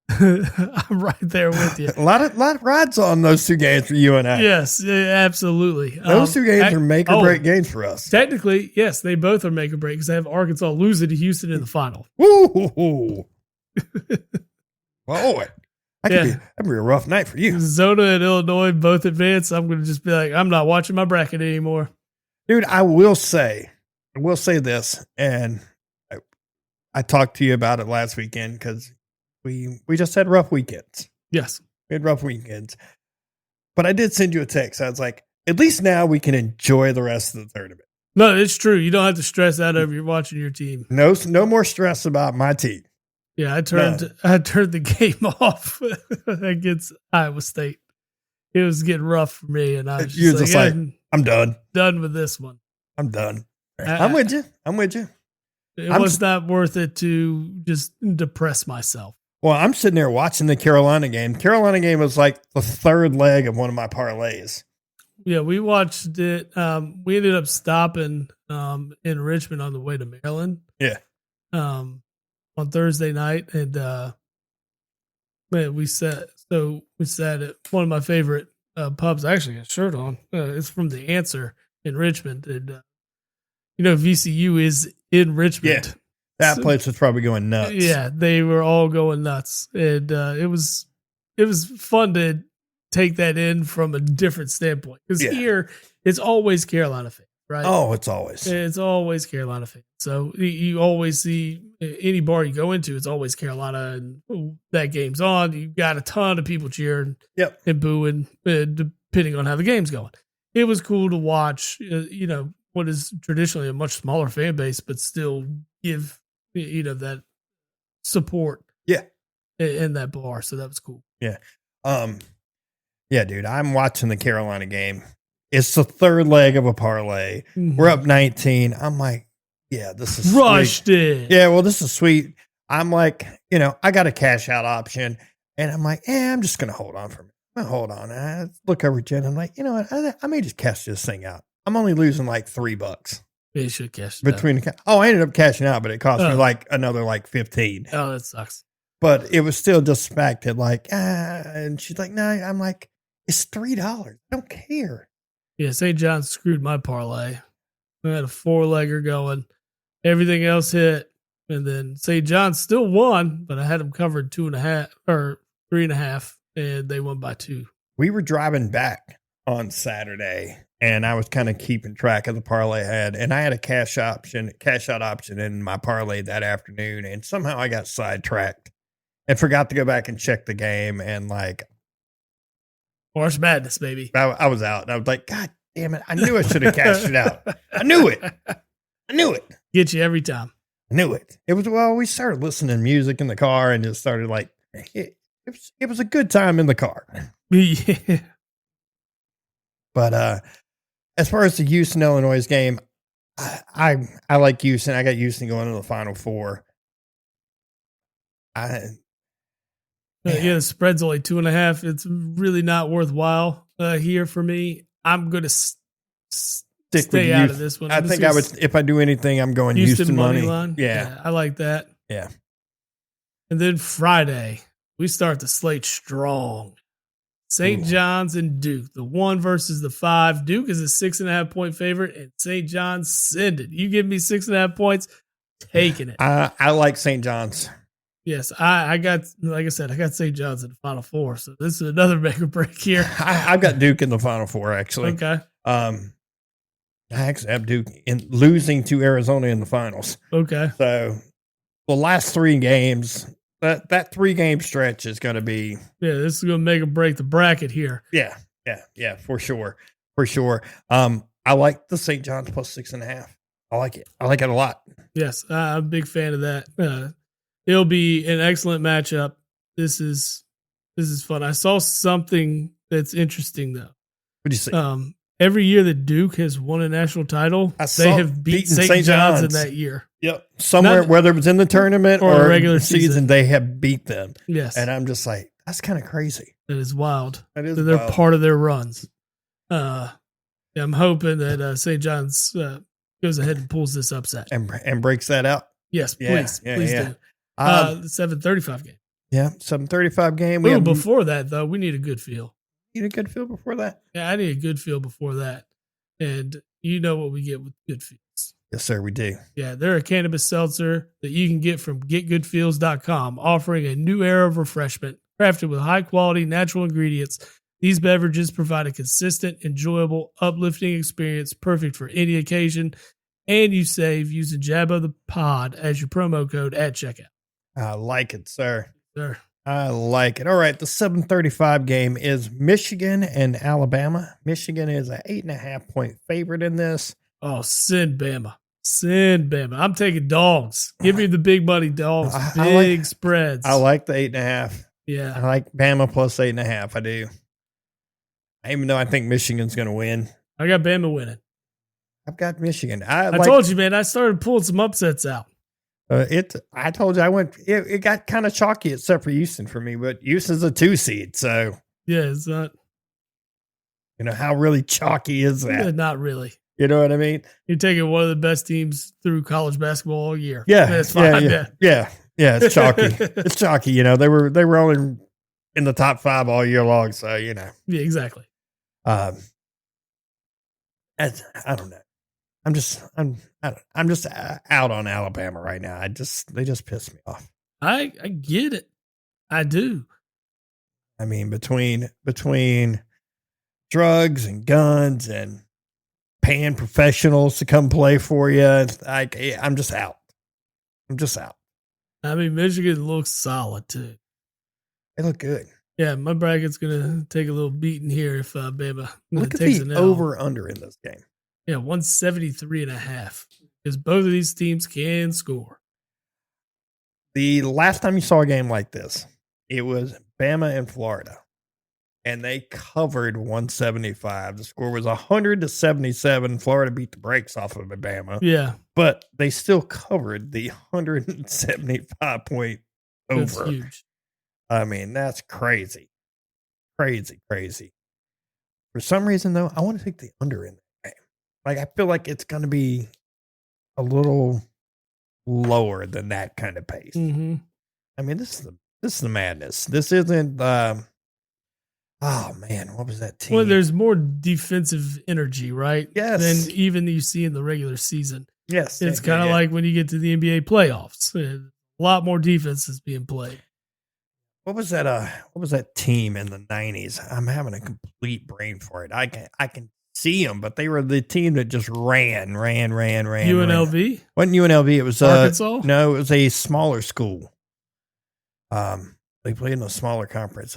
I'm right there with you. A lot of rides on those 2 games for you and I. Yes, absolutely. Those 2 games are make or break games for us. Technically, yes, they both are make or break because I have Arkansas losing to Houston in the final. Woo! Well, that'd be a rough night for you. Zona and Illinois both advance. I'm going to just be like, I'm not watching my bracket anymore. Dude, I will say this, and I talked to you about it last weekend because we just had rough weekends. Yes. We had rough weekends. But I did send you a text. I was like, at least now we can enjoy the rest of the tournament. No, it's true. You don't have to stress out over you're watching your team. No more stress about my team. Yeah, I turned the game off against Iowa State. It was getting rough for me, and I was just like, I'm done. Done with this one. I'm done. I'm with you. It was not worth it to just depress myself. Well, I'm sitting there watching the Carolina game. Carolina game was like the 3rd leg of one of my parlays. Yeah, we watched it. We ended up stopping in Richmond on the way to Maryland. Yeah. On Thursday night, and we sat at one of my favorite pubs. I actually got a shirt on. It's from The Answer in Richmond, and VCU is in Richmond. Yeah, that place was probably going nuts. Yeah, they were all going nuts, and it was fun to take that in from a different standpoint because here it's always Carolina fans, right? Oh, it's always Carolina fans. So you always see any bar you go into, it's always Carolina, and that game's on. You've got a ton of people cheering and booing, depending on how the game's going. It was cool to watch, what is traditionally a much smaller fan base, but still give, that support in that bar. So that was cool. Yeah. Yeah, dude, I'm watching the Carolina game. It's the 3rd leg of a parlay. Mm-hmm. We're up 19. I'm like, yeah, this is rushed sweet. It. Yeah, well, this is sweet. I'm like, I got a cash out option, and I'm like, I'm just gonna hold on for a minute. Hold on. I look over at Jen. I'm like, you know what? I may just cash this thing out. I'm only losing like $3. Yeah, you should cash between. I ended up cashing out, but it cost me like another like 15. Oh, that sucks. But it was still just suspected, like, and she's like, no. I'm like, it's $3. I don't care. Yeah, St. John screwed my parlay. I had a 4-legger going. Everything else hit. And then St. John still won, but I had them covered 2.5 or 3.5, and they won by 2. We were driving back on Saturday, and I was kind of keeping track of the parlay I had, and I had a cash out option in my parlay that afternoon, and somehow I got sidetracked and forgot to go back and check the game, and like, March Madness, baby. I was out, and I was like, God damn it. I knew I should have cashed it out. I knew it. Get you every time. I knew it. It was, we started listening to music in the car and just started like, it was a good time in the car. Yeah. But as far as the Houston, Illinois game, I like Houston. I got Houston going to the Final Four. Yeah, the spread's only 2.5. It's really not worthwhile here for me. I'm going to stay out of this one. I think I would, if I do anything, I'm going Houston money line. Yeah. I like that. Yeah. And then Friday, we start the slate strong. St. John's and Duke, the 1 versus the 5. Duke is a 6.5 point favorite, and St. John's send it. You give me 6.5 points, taking it. I like St. John's. Yes, I got, like I said, I got St. John's in the Final Four, so this is another make or break here. I've got Duke in the Final Four, actually. Okay. I actually have Duke in losing to Arizona in the finals. Okay. So the last 3 games, that 3-game stretch is going to be. Yeah, this is going to make or break the bracket here. Yeah, for sure. I like the St. John's plus 6.5. I like it. I like it a lot. Yes, I'm a big fan of that. It'll be an excellent matchup. This is fun. I saw something that's interesting though. What do you say? Every year that Duke has won a national title, they have beaten St. John's in that year. Yep. Somewhere, whether it was in the tournament or a regular season, they have beat them. Yes. And I'm just like, that's kind of crazy. That is wild. That is They're wild. part of their runs. I'm hoping that St. John's goes ahead and pulls this upset. And breaks that out. Yes, please. Yeah, please yeah. do. The 7:35 game. Yeah, 7:35 game. Before that, though, we need a good feel. Need a good feel before that? Yeah, I need a good feel before that. And you know what we get with good feels. Yes, sir, we do. Yeah, they're a cannabis seltzer that you can get from getgoodfeels.com, offering a new era of refreshment crafted with high-quality natural ingredients. These beverages provide a consistent, enjoyable, uplifting experience perfect for any occasion, and you save using Jabba the Pod as your promo code at checkout. I like it, sir. Sir. I like it. All right, the 7:35 game is Michigan and Alabama. Michigan is an 8.5 point favorite in this. Oh, send Bama. Send Bama. I'm taking dogs. Give me the big money dogs. Big spreads. I like the 8.5. Yeah. I like Bama plus 8.5. I do. Even though I think Michigan's going to win. I got Bama winning. I've got Michigan. I told you, man, I started pulling some upsets out. I told you it got kind of chalky except for Houston for me, but Houston's a 2 seed. So yeah, it's not, how really chalky is that? Yeah, not really. You know what I mean? You're taking one of the best teams through college basketball all year. Yeah. That's fine. Yeah. It's chalky. It's chalky. They were only in the top 5 all year long. So, Yeah, exactly. I don't know. I'm just out on Alabama right now. They just piss me off. I get it. I do. I mean, between drugs and guns and paying professionals to come play for you, I'm just out. I mean, Michigan looks solid too. They look good. Yeah, my bracket's gonna take a little beating here if Bama look at takes the an L. over under in this game. Yeah, 173.5. Because both of these teams can score. The last time you saw a game like this, it was Bama and Florida, and they covered 175. The score was 100-77. Florida beat the brakes off of Bama. Yeah, but they still covered the 175 point over. That's huge. I mean, that's crazy. Crazy. For some reason, though, I want to take the under in that game. Like, I feel like it's going to be a little lower than that kind of pace. Mm-hmm. I mean, this is the madness. This isn't. Oh man, what was that team? Well, there's more defensive energy, right? Yes. Than even you see in the regular season. Yes, It's kind of like when you get to the NBA playoffs. A lot more defense is being played. What was that team in the 90s? I'm having a complete brain for it. I can see them, but they were the team that just ran. UNLV? Wasn't UNLV? It was Arkansas? No, it was a smaller school. They played in a smaller conference.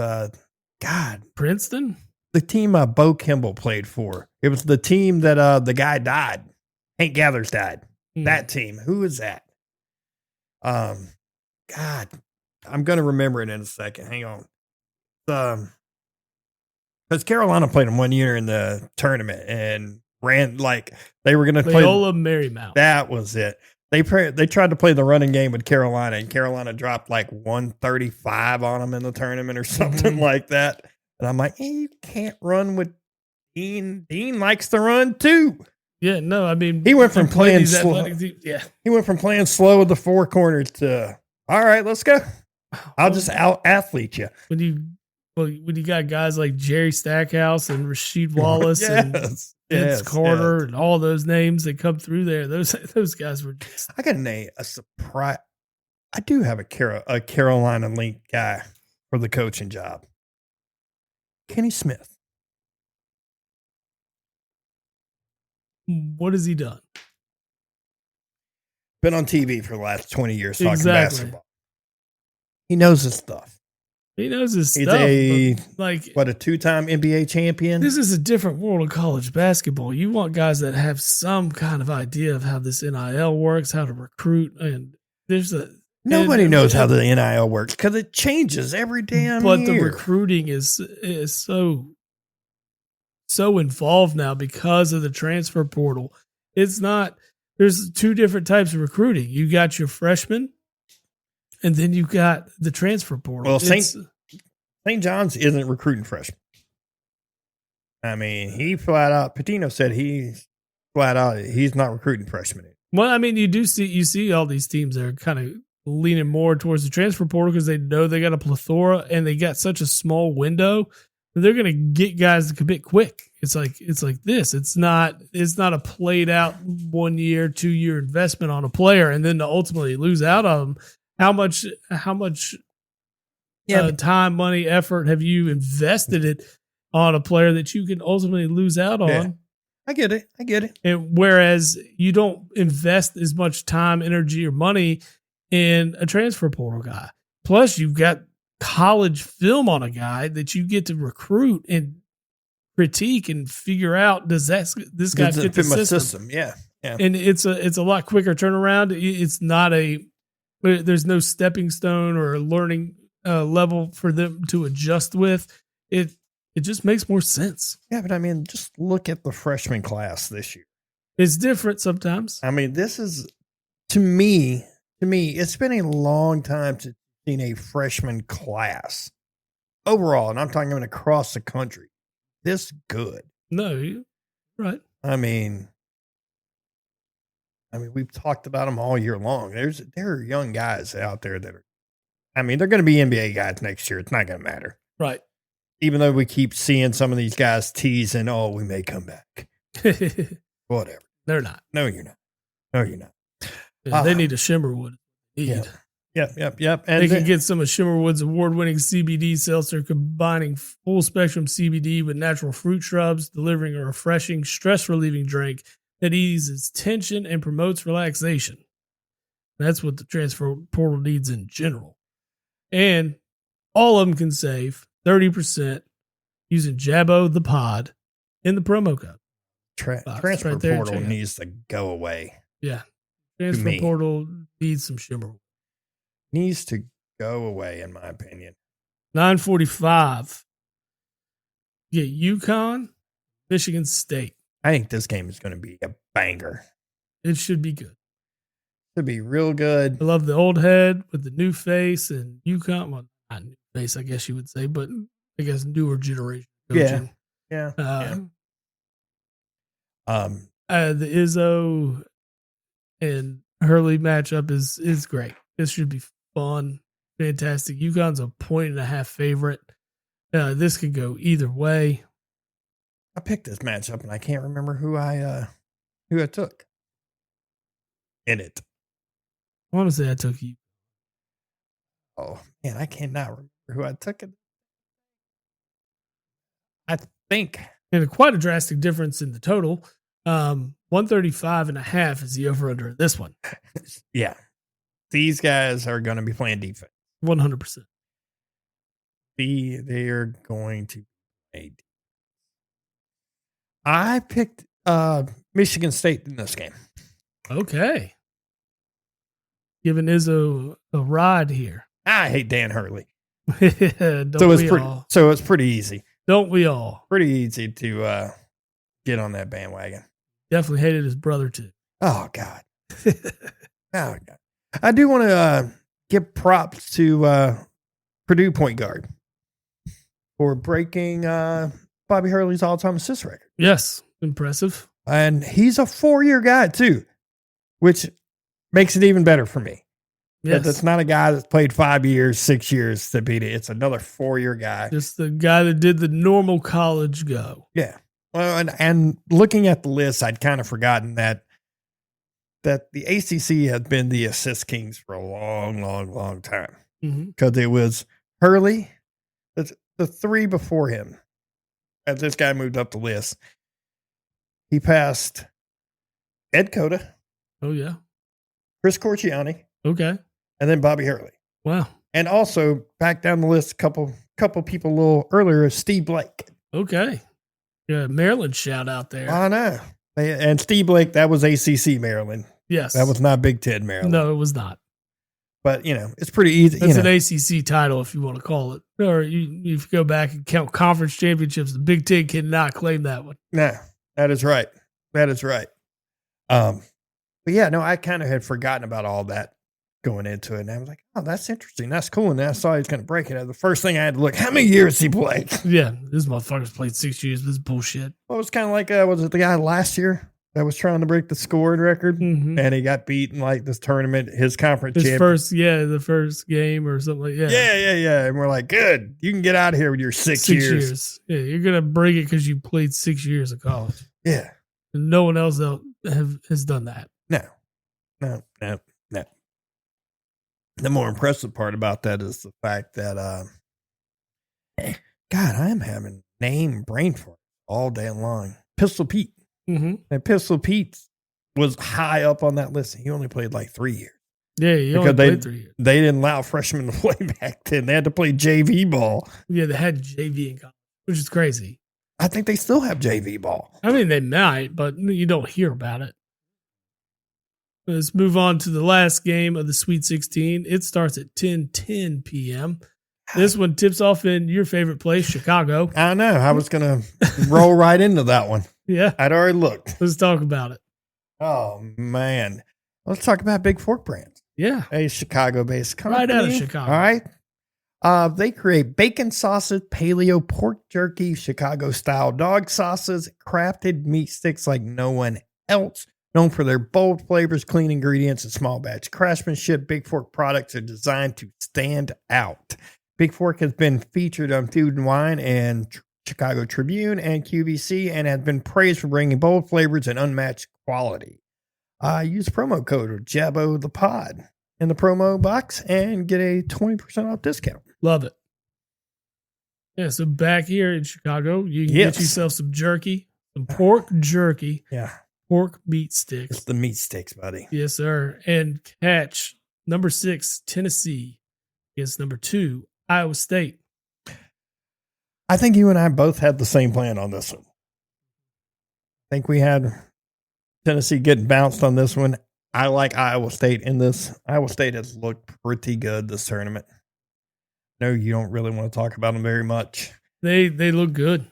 Princeton? The team Bo Kimball played for. It was the team that the guy died. Hank Gathers died. That team. Who is that? God, I'm going to remember it in a second. Hang on. Because Carolina played them 1 year in the tournament and ran like they were going to play. Loyola Marymount. That was it. They tried to play the running game with Carolina, and Carolina dropped like 135 on them in the tournament or something like that. And I'm like, you can't run with Dean. Dean likes to run too. Yeah, no, I mean, he went from playing slow. Yeah, he went from playing slow with the four corners to all right, let's go. I'll just out athlete you. When you got guys like Jerry Stackhouse and Rasheed Wallace and Vince Carter and all those names that come through there, those guys were just. I got a surprise. I do have a Carolina linked guy for the coaching job. Kenny Smith. What has he done? Been on TV for the last 20 years talking basketball. He knows his stuff. He knows his He's stuff. a a two-time NBA champion. This is a different world of college basketball. You want guys that have some kind of idea of how this NIL works, how to recruit, and nobody knows how the NIL works because it changes every damn year. But the recruiting is so involved now because of the transfer portal. It's not. There's two different types of recruiting. You got your freshmen, and then you got the transfer portal. Well, St. John's isn't recruiting freshmen. I mean, he flat out. Patino said he's not recruiting freshmen. Well, I mean, you see all these teams that are kind of leaning more towards the transfer portal because they know they got a plethora and they got such a small window. They're going to get guys to commit quick. It's like this. It's not a played out 1 year, 2 year investment on a player and then to ultimately lose out on them. How much time, money, effort have you invested it on a player that you can ultimately lose out on? Yeah. I get it. And whereas you don't invest as much time, energy, or money in a transfer portal guy. Plus, you've got college film on a guy that you get to recruit and critique and figure out this guy fit the system? Yeah. And it's a lot quicker turnaround. It's not there's no stepping stone or a learning level for them to adjust with. It just makes more sense. Yeah, but I mean, just look at the freshman class this year. It's different sometimes. I mean, this is to me, it's been a long time since seen a freshman class overall, and I'm talking about across the country, this good. No, you're right. I mean, we've talked about them all year long. There are young guys out there that are, they're going to be NBA guys next year. It's not going to matter. Right. Even though we keep seeing some of these guys teasing, we may come back. Whatever. They're not. No, you're not. Yeah, they need a Shimmerwood. Yeah. Yep. And they can get some of Shimmerwood's award-winning CBD seltzer, combining full-spectrum CBD with natural fruit shrubs, delivering a refreshing, stress-relieving drink that eases tension and promotes relaxation. That's what the transfer portal needs in general. And all of them can save 30% using Jabbo the Pod in the promo code. Transfer portal needs to go away. Yeah. Transfer portal needs some Shimmerwood. Needs to go away, in my opinion. 9:45. Get UConn, Michigan State. I think this game is going to be a banger. It should be good. Should be real good. I love the old head with the new face and UConn. Well, not new face, I guess you would say, but I guess newer generation coaching. Yeah. The Izzo and Hurley matchup is great. This should be fun, fantastic. UConn's a 1.5 favorite. This could go either way. I picked this matchup and I can't remember who I took in it. I want to say I took you. Oh man, I cannot remember who I took it. I think. And quite a drastic difference in the total. 135.5 is the over under in this one. Yeah. These guys are going to be playing defense. 100%. They are going to play defense. I picked Michigan State in this game. Okay. Giving Izzo a ride here. I hate Dan Hurley. So it's pretty easy. Don't we all? Pretty easy to get on that bandwagon. Definitely hated his brother too. Oh God. Oh, God. I do want to give props to Purdue point guard for breaking Bobby Hurley's all-time assist record. Yes, impressive. And he's a 4-year guy, too, which makes it even better for me. Yes. That's not a guy that's played 5 years, 6 years to beat it. It's another 4-year guy. Just the guy that did the normal college go. Yeah. Well, and looking at the list, I'd kind of forgotten that the ACC has been the assist kings for a long, long, long time. Because it was Hurley, the 3 before him. As this guy moved up the list, he passed Ed Cota. Oh, yeah. Chris Corciani. Okay. And then Bobby Hurley. Wow. And also, back down the list, a couple people a little earlier, Steve Blake. Okay. Yeah, Maryland shout out there. I know. And Steve Blake, that was ACC Maryland. Yes. That was not Big Ten Maryland. No, it was not. But, it's pretty easy. That's an ACC title, if you want to call it. Or if you go back and count conference championships, the Big Ten cannot claim that one. No, that is right. That is right. But yeah, no, I kind of had forgotten about all that going into it. And I was like, oh, that's interesting. That's cool. And then I saw he was going to break it. The first thing I had to look, how many years he played? Yeah, this motherfucker's played 6 years. This is bullshit. Well, it was kind of like, was it the guy last year that was trying to break the scoring record? Mm-hmm. And he got beat in like this tournament, his conference His champion. the first game or something like that. Yeah. And we're like, good. You can get out of here with your 6 years. Yeah, you're going to break it because you played 6 years of college. Yeah. And no one else has done that. No. The more impressive part about that is the fact that, God, I am having brain fart all day long. Pistol Pete. Mm-hmm. And Pistol Pete was high up on that list. He only played like 3 years. Yeah, he only played 3 years. They didn't allow freshmen to play back then. They had to play JV ball. Yeah, they had JV in college, which is crazy. I think they still have JV ball. I mean, they might, but you don't hear about it. Let's move on to the last game of the Sweet 16. It starts at 10:10 p.m. This one tips off in your favorite place, Chicago. I know. I was going to roll right into that one. Yeah. I'd already looked. Let's talk about it. Oh, man. Let's talk about Big Fork Brands. Yeah. A Chicago-based company. Right out of Chicago. All right. They create bacon sausage, paleo, pork jerky, Chicago-style dog sauces, crafted meat sticks like no one else. Known for their bold flavors, clean ingredients, and small batch craftsmanship, Big Fork products are designed to stand out. Big Fork has been featured on Food and Wine and Chicago Tribune and QVC and has been praised for bringing bold flavors and unmatched quality. Use promo code JABOTHEPOD in the promo box and get a 20% off discount. Love it. Yeah, so back here in Chicago, you can get yourself some jerky, some pork jerky. Yeah. Pork meat sticks. It's the meat sticks, buddy. Yes, sir. And catch number 6, Tennessee, against number 2, Iowa State. I think you and I both had the same plan on this one. I think we had Tennessee getting bounced on this one. I like Iowa State in this. Iowa State has looked pretty good this tournament. No, you don't really want to talk about them very much. They look good.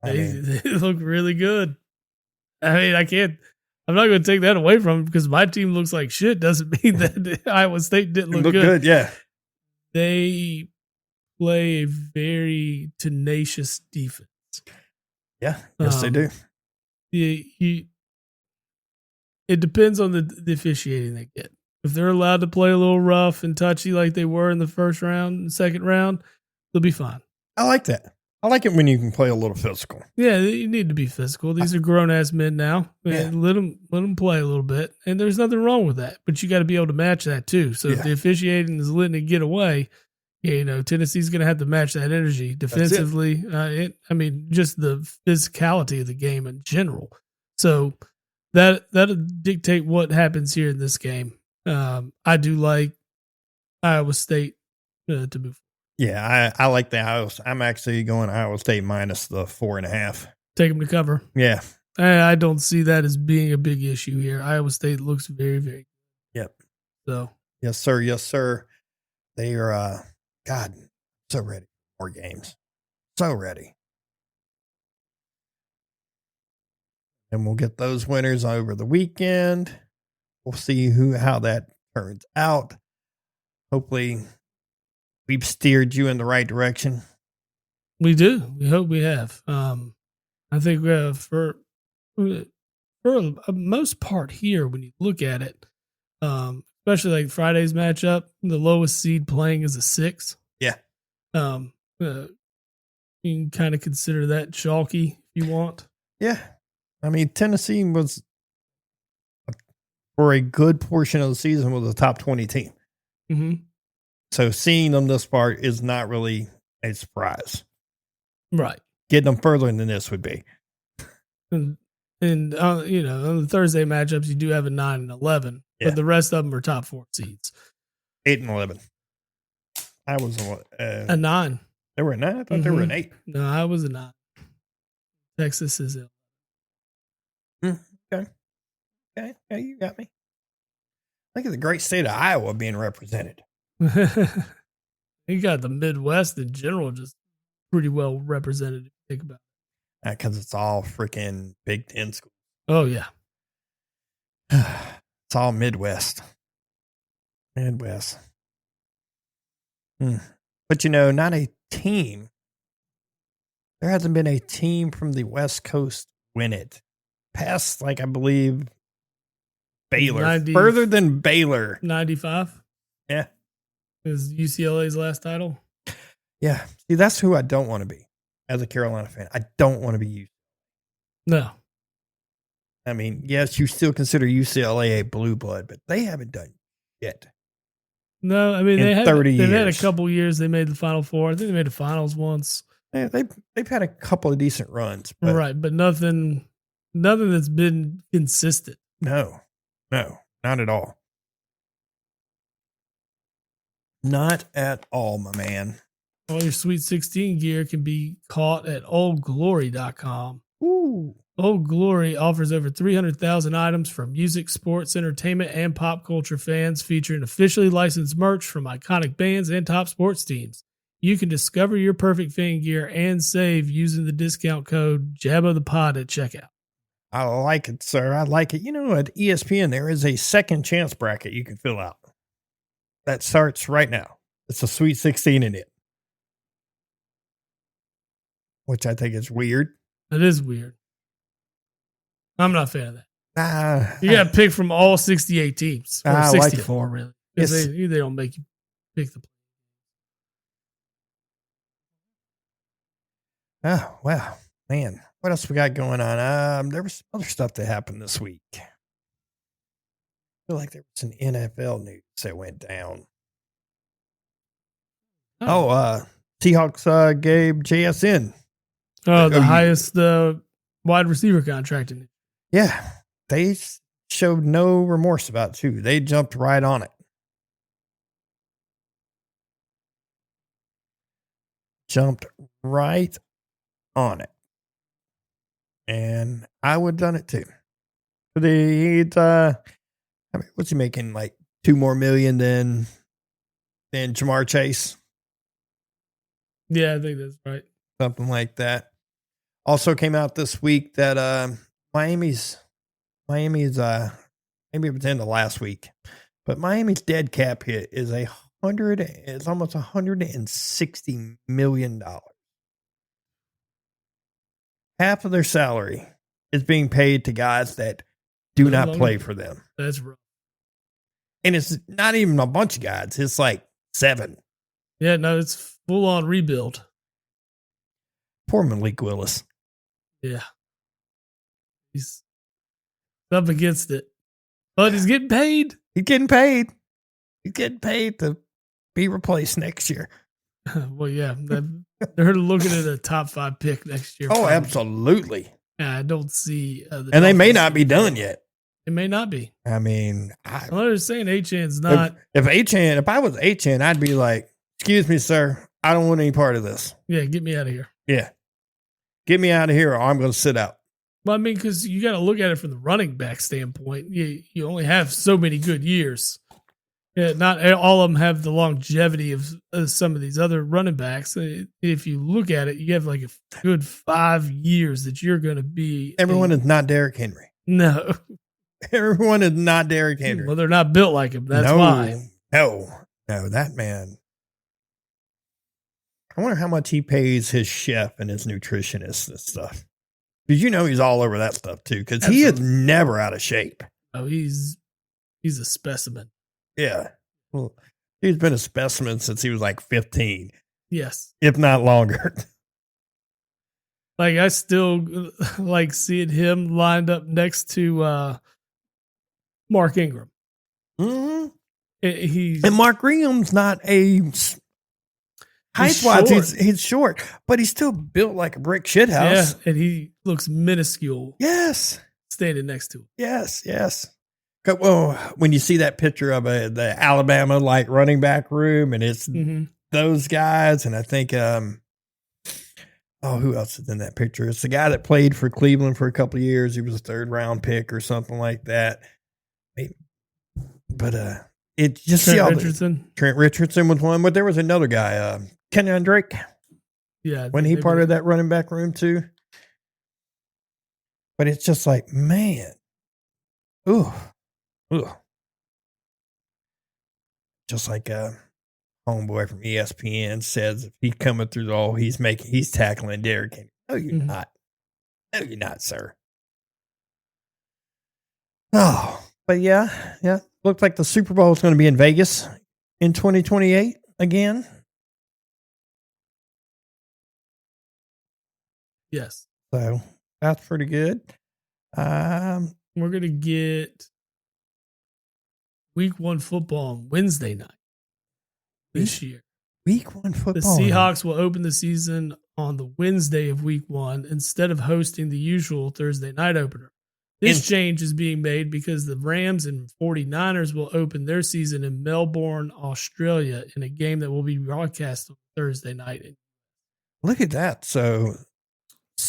They look really good. I mean, I'm not going to take that away from them because my team looks like shit. Doesn't mean that Iowa State didn't look good. Yeah. They play a very tenacious defense. Yeah. Yes, they do. It depends on the officiating they get. If they're allowed to play a little rough and touchy like they were in the first round and second round, they'll be fine. I like that. I like it when you can play a little physical. Yeah, you need to be physical. These are grown-ass men now. Yeah. Let them play a little bit, and there's nothing wrong with that. But you got to be able to match that too. So if the officiating is letting it get away, Tennessee's going to have to match that energy defensively. Just the physicality of the game in general. So that'll dictate what happens here in this game. I do like Iowa State to move. Yeah, I like the Iowa. I'm actually going Iowa State minus the 4.5. Take them to cover. Yeah. I don't see that as being a big issue here. Iowa State looks very, very good. Yep. So. Yes, sir. Yes, sir. They are, so ready for more games. So ready. And we'll get those winners over the weekend. we'll see how that turns out. Hopefully, we've steered you in the right direction. We do. We hope we have. I think for the most part here, when you look at it, especially like Friday's matchup, the lowest seed playing is a 6. Yeah. You can kind of consider that chalky if you want. Yeah. I mean, Tennessee was, for a good portion of the season, was a top 20 team. Mm-hmm. So seeing them this far is not really a surprise. Right. Getting them further than this would be. And on the Thursday matchups, you do have a 9 and 11, Yeah. but the rest of them are top 4 seeds. 8 and 11. I was a 9. They were a 9? I thought they were an 8. No, I was a 9. Texas is ill. Okay. Okay. Yeah, you got me. Look at the great state of Iowa being represented. You got the Midwest in general just pretty well represented, if you think about it. Because it's all freaking Big Ten schools. Oh, yeah. It's all Midwest. But, not a team. There hasn't been a team from the West Coast win it. Past, I believe, Baylor. Further than Baylor. 95? Yeah. Is UCLA's last title? Yeah. See, that's who I don't want to be as a Carolina fan. I don't want to be UCLA. No. I mean, yes, you still consider UCLA a blue blood, but they haven't done yet. No, I mean, they've had a couple years. They made the Final Four. I think they made the finals once. Yeah, they've had a couple of decent runs. But right, but nothing that's been consistent. No, not at all. Not at all, my man. All your Sweet 16 gear can be caught at oldglory.com. Ooh. Old Glory offers over 300,000 items for music, sports, entertainment, and pop culture fans, featuring officially licensed merch from iconic bands and top sports teams. You can discover your perfect fan gear and save using the discount code JABOTHEPOD at checkout. I like it, sir. I like it. At ESPN, there is a second chance bracket you can fill out. That starts right now. It's a Sweet 16 in it. Which I think is weird. It is weird. I'm not a fan of that. You got to pick from all 68 teams. Or 64, like really. Because they don't make you pick the. Oh, wow. Man, what else we got going on? There was other stuff that happened this week. I feel like there was some NFL news that went down. Seahawks gave JSN. Oh, the highest wide receiver contract in it. Yeah, they showed no remorse about it, too. They jumped right on it. And I would have done it, too. What's he making? Like $2 more million than Jamar Chase? Yeah, I think that's right. Something like that. Also came out this week that Miami's maybe it was the end of last week, but Miami's dead cap hit is almost $160 million. Half of their salary is being paid to guys that do not play for them. That's rough. And it's not even a bunch of guys. It's like 7. Yeah, no, it's full on rebuild. Poor Malik Willis. Yeah. He's up against it. But he's getting paid. He's getting paid. He's getting paid to be replaced next year. Well, yeah. They're looking at a top 5 pick next year. Oh, probably. Absolutely. I don't see. And they may not be done yet. It may not be. I mean, I'm saying Achan's not. If I was Achan, I'd be like, excuse me, sir. I don't want any part of this. Yeah, get me out of here. Yeah. Get me out of here or I'm going to sit out. Well, I mean, because you got to look at it from the running back standpoint. You only have so many good years. Yeah, not all of them have the longevity of some of these other running backs. If you look at it, you have like a good 5 years that you're going to be. Everyone is not Derrick Henry. No. Everyone is not Derrick Henry. Well, they're not built like him. That's why. No, that man. I wonder how much he pays his chef and his nutritionist and stuff. Did you know he's all over that stuff too? Because he is never out of shape. Oh, he's a specimen. Yeah. Well, he's been a specimen since he was like 15. Yes. If not longer. Like, I still like seeing him lined up next to Mark Ingram. Mm-hmm. He's And Mark Ingram's not a height-wise, he's short, but he's still built like a brick shithouse. Yeah, and he looks minuscule. Yes. Standing next to him. Yes. Well, when you see that picture of the Alabama like running back room, and it's those guys, and I think who else is in that picture? It's the guy that played for Cleveland for a couple of years. He was a 3rd round pick or something like that. But it just Trent Richardson was one, but there was another guy, Kenyon Drake. Yeah, when he part of that running back room too. But it's just like, man, ooh. Just like homeboy from ESPN says, if he's coming through the hole, he's tackling Derrick Henry. No, you're not. No, you're not, sir. Oh, but yeah. Looks like the Super Bowl is going to be in Vegas in 2028 again. Yes. So that's pretty good. We're going to get Week 1 football on Wednesday night this year. Week 1 football. The Seahawks will open the season on the Wednesday of Week 1 instead of hosting the usual Thursday night opener. This change is being made because the Rams and 49ers will open their season in Melbourne, Australia, in a game that will be broadcast on Thursday night. Look at that. So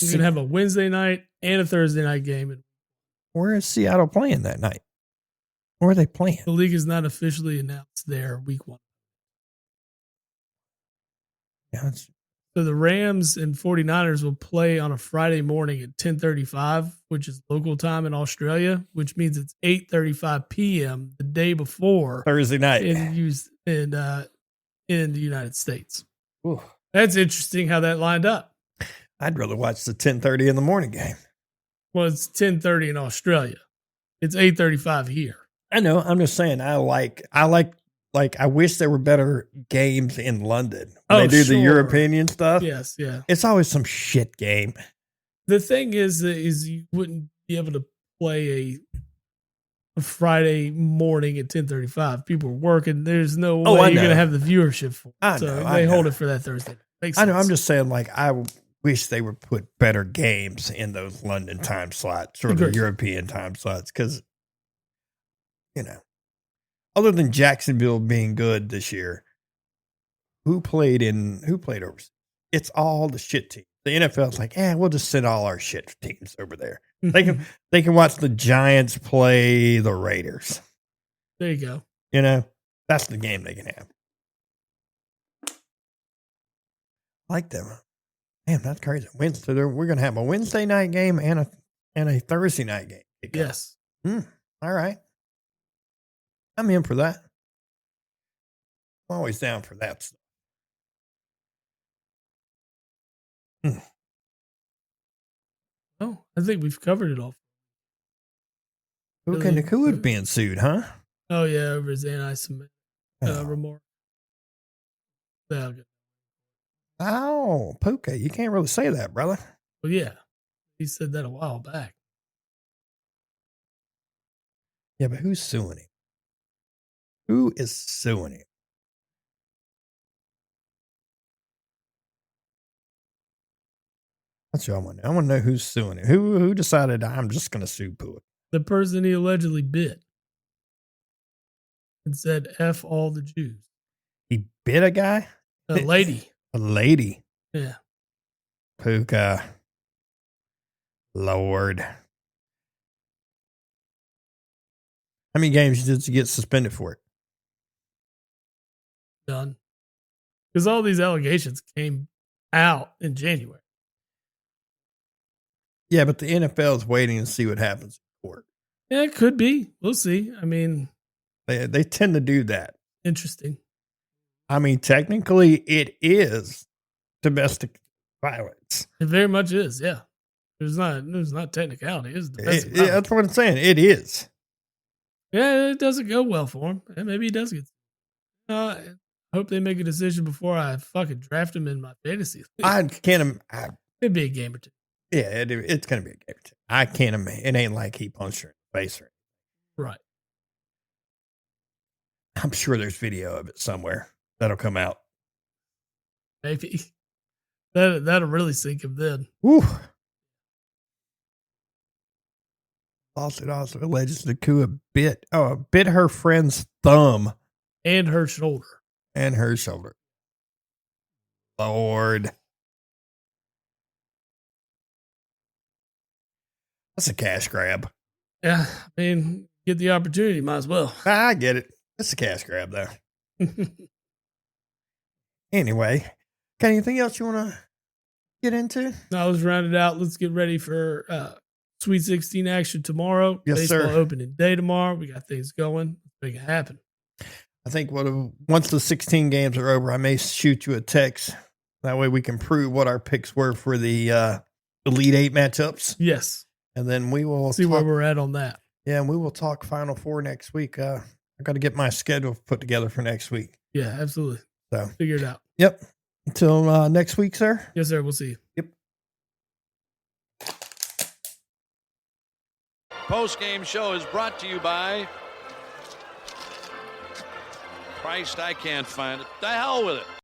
you're going to have a Wednesday night and a Thursday night game. Where is Seattle playing that night? Where are they playing? The league has not officially announced their Week 1. Yeah, so the Rams and 49ers will play on a Friday morning at 10:35, which is local time in Australia, which means it's 8:35 p.m. the day before Thursday night in the United States. Ooh. That's interesting how that lined up. I'd rather watch the 10:30 in the morning game. Well, it's 10:30 in Australia. It's 8:35 here. I know. I'm just saying. I wish there were better games in London. When they do the European stuff. Yes, yeah. It's always some shit game. The thing is you wouldn't be able to play a Friday morning at 10:35. People are working. There's no way you're going to have the viewership for it. They hold it for that Thursday. Makes sense. I know. I'm just saying, like, I wish they would put better games in those London time slots or the European time slots because, other than Jacksonville being good this year, who played overseas? It's all the shit teams. The NFL's like, we'll just send all our shit teams over there. They can watch the Giants play the Raiders. There you go. That's the game they can have. I like them. Damn, that's crazy. So we're going to have a Wednesday night game and a Thursday night game. Yes. All right. I'm in for that. I'm always down for that stuff. Oh, I think we've covered it all. Who would being sued, huh? Oh, yeah, over his anti-Semitic remark. Oh, Puka, you can't really say that, brother. Well, yeah, he said that a while back. Yeah, but who's suing him? Who is suing him? That's what I want to know. I want to know who's suing him. Who decided I'm just going to sue Puka? The person he allegedly bit and said, F all the Jews. He bit a guy? A lady. A lady? Yeah. Puka. Lord. How many games did you get suspended for it? Done. Because all these allegations came out in January. Yeah, but the NFL is waiting to see what happens in court. Yeah, it could be. We'll see. I mean, They tend to do that. interesting. I mean, technically, it is domestic violence. It very much is. Yeah. There's not technicality. It's domestic violence. That's what I'm saying. It is. Yeah, it doesn't go well for him. And maybe he does get. I hope they make a decision before I fucking draft him in my fantasy league. I can't. It'd be a game or two. Yeah, it's gonna be a game. I can't imagine. It ain't like he punched her in the face. Right. I'm sure there's video of it somewhere that'll come out. Maybe. That'll really sink him then. Woo. Lawsuit also alleges the coup bit her friend's thumb And her shoulder. and her shoulder. Lord. That's a cash grab. Yeah. I mean, get the opportunity, might as well. I get it. It's a cash grab, though. Anyway, got anything else you want to get into? Now let's round it out. Let's get ready for Sweet 16 action tomorrow. Yes, Baseball sir. opening day tomorrow. We got things going. Let's make it happen. I think once the 16 games are over, I may shoot you a text. That way we can prove what our picks were for the Elite Eight matchups. Yes. And then we will See where we're at on that. Yeah, and we will talk Final Four next week. I got to get my schedule put together for next week. Yeah, absolutely. So Figure it out. Yep. Until next week, sir. Yes, sir. We'll see you. Yep. Post-game show is brought to you by Christ, I can't find it. The hell with it.